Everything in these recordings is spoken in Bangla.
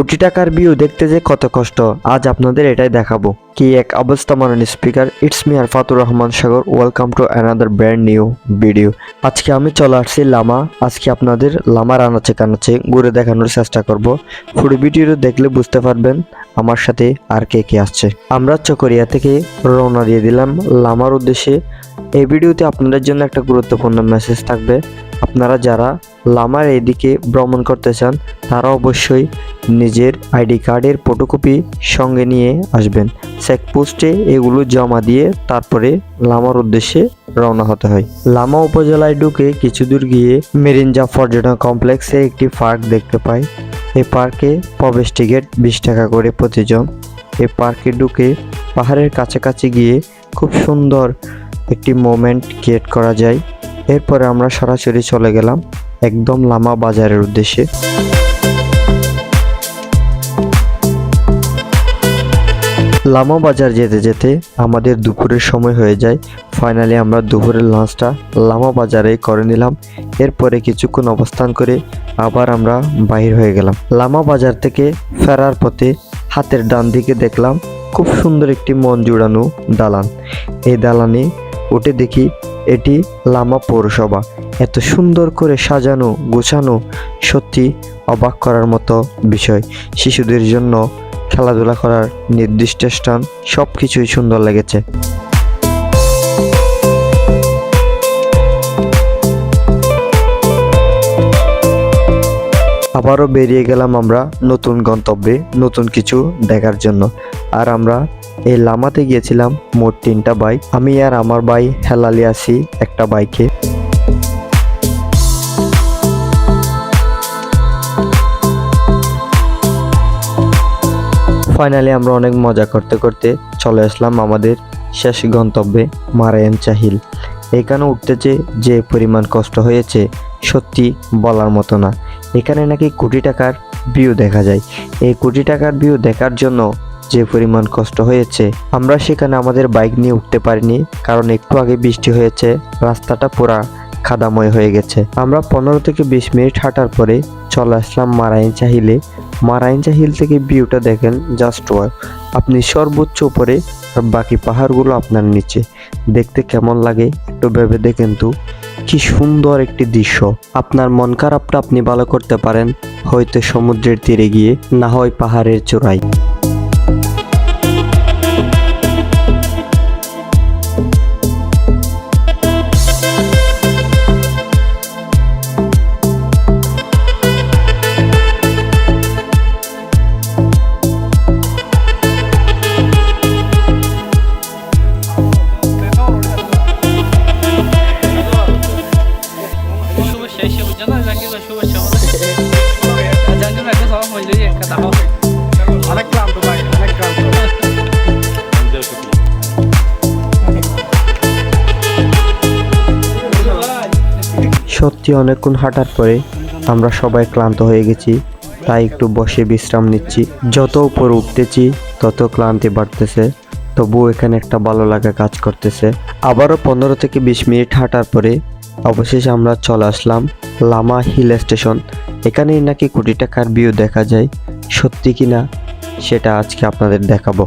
কোটি টাকার ভিউ দেখতে যে কত কষ্ট আজ আপনাদের এটাই দেখাবো। কি এক অবস্থা মাননীয় speaker, it's me Arfatur Rahman Sagar, welcome to another brand new video. আজকে আমি চলে আসছি লামা। আজকে আপনাদের লামার আনাচে কানাচে ঘুরে দেখানোর চেষ্টা করব। পুরো ভিডিওটা দেখলে বুঝতে পারবেন আমার সাথে আর কে কে আসছে। আমরা চকরিয়া থেকে রওনা দিয়ে দিলাম লামার উদ্দেশ্যে। এই ভিডিওতে আপনাদের জন্য একটা গুরুত্বপূর্ণ মেসেজ থাকবে। আপনারা যারা লামার এদিকে ভ্রমণ করতে চান তারা অবশ্যই নিজের আইডি কার্ডের ফটোকপি সঙ্গে নিয়ে আসবেন। চেকপোস্টে এগুলো জমা দিয়ে তারপরে লামার উদ্দেশ্যে রওনা হতে হয়। লামা উপজেলায় ঢুকে কিছু দূর গিয়ে মেরিঞ্জা পর্যটন কমপ্লেক্সে একটি পার্ক দেখতে পাই। এই পার্কে প্রবেশ টিকিট 20 টাকা করে প্রতিজন। এই পার্কে ঢুকে পাহাড়ের কাছাকাছি গিয়ে খুব সুন্দর একটি মোমেন্ট ক্রিয়েট করা যায়। এরপরে আমরা সরাসরি চলে গেলাম একদম লামা বাজারের উদ্দেশ্যে। লামা বাজার যেতে যেতে আমাদের দুপুরের সময় হয়ে যায়। ফাইনালি আমরা দুপুরের লাঞ্চটা লামা বাজারে করে নিলাম। এরপরে কিছুক্ষণ অবস্থান করে আবার আমরা বাহির হয়ে গেলাম। লামা বাজার থেকে ফেরার পথে হাতের ডান দিকে দেখলাম খুব সুন্দর একটি মন জুড়ানো দালান। এই দালানে উঠে দেখি এটি লামা পৌরসভা। এত সুন্দর করে সাজানো গোছানো, সত্যি অবাক করার মতো বিষয়। শিশুদের জন্য খেলাধুলা করার নির্দিষ্ট স্থান, সব কিছুই সুন্দর লেগেছে। আবারও বেরিয়ে গেলাম আমরা নতুন গন্তব্যে, নতুন কিছু দেখার জন্য। আর আমরা এই লামাতে গিয়েছিলাম মোট 3টা বাইক। আমি আর আমার ভাই হেলালি আছি একটা বাইকে। ফাইনালি আমরা অনেক মজা করতে করতে চলে আসলাম আমাদের শেষ গন্তব্যে মারায়েনচা হিল। এখানে উঠতে যে পরিমাণ কষ্ট হয়েছে সত্যি বলার মতো না। এখানে নাকি কোটি টাকার ভিউ দেখা যায়। এই কোটি টাকার ভিউ দেখার জন্য যে পরিমাণ কষ্ট হয়েছে, আমরা সেখানে আমাদের বাইক নিয়ে উঠতে পারিনি, কারণ একটু আগে বৃষ্টি হয়েছে, রাস্তাটা পুরা কাদাময় হয়ে গেছে। আমরা 15 থেকে 20 মিনিট হাঁটার পরে চলে আসলাম মারায়েনচা হিলে। মারায়েনচা হিল থেকে ভিউটা দেখেন জাস্ট ওয়াও। আপনি সর্বোচ্চ উপরে আর বাকি পাহাড়গুলো আপনার নিচে। দেখতে কেমন লাগে একটু ভেবে দেখেন তো, কি সুন্দর একটি দৃশ্য। আপনার মন খারাপটা আপনি ভালো করতে পারেন হয়তো সমুদ্রের তীরে গিয়ে, না হয় পাহাড়ের চূড়ায়। সত্যি অনেকক্ষণ হাঁটার পরে আমরা সবাই ক্লান্ত হয়ে গেছি, তাই একটু বসে বিশ্রাম নিচ্ছি। যত উপরে উঠতেছি তত ক্লান্তি বাড়তেছে, তবুও এখানে একটা ভালো লাগা কাজ করতেছে। আবারও 15 থেকে 20 মিনিট হাঁটার পরে অবশেষে আমরা চলে আসলাম লামা হিল স্টেশন। এখানেই নাকি কোটি টাকার ভিউ দেখা যায়। সত্যি কিনা সেটা আজকে আপনাদের দেখাবো।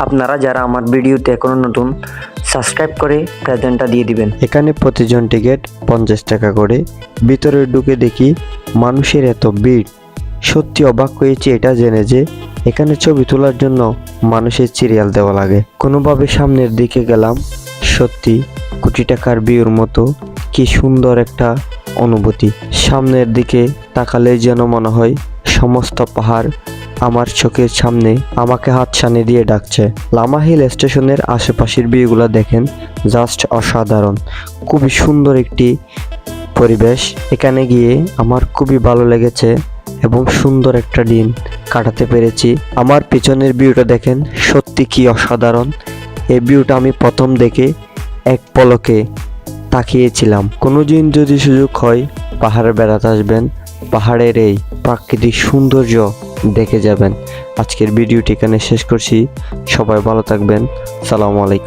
আপনারা যারা আমার ভিডিওতে এখনো নতুন, সাবস্ক্রাইব করে প্রেজেন্টটা দিয়ে দিবেন। এখানে প্রতিজন টিকিট 50 টাকা করে। ভিতরে ঢুকে দেখি মানুষের এত ভিড়। সত্যি অবাক হয়েছি এটা জেনে যে এখানে ছবি তোলার জন্য মানুষের সিরিয়াল দেওয়া লাগে। কোনোভাবে সামনের দিকে গেলাম, সত্যি কোটি টাকার ভিউর মতো কি সুন্দর একটা অনুভূতি। সামনের দিকে তাকালে যেন মনে হয় সমস্ত পাহাড় আমার চোখের সামনে আমাকে হাতছানি দিয়ে ডাকছে। লামা হিল স্টেশনের আশেপাশের ভিউগুলো দেখেন, জাস্ট অসাধারণ। খুবই সুন্দর একটি পরিবেশ। এখানে গিয়ে আমার খুবই ভালো লেগেছে এবং সুন্দর একটা দিন কাটাতে পেরেছি। আমার পিছনের ভিউটা দেখেন, সত্যি কি অসাধারণ। এই ভিউটা আমি প্রথম দেখে এক পলকে তাকিয়েছিলাম। কোনো দিন যদি সুযোগ হয় পাহাড়ে বেড়াতে আসবেন, পাহাড়ের এই প্রাকৃতিক সৌন্দর্য দেখে যাবেন। আজকের ভিডিওটি এখানে শেষ করছি। সবাই ভালো থাকবেন। সালামু আলাইকুম।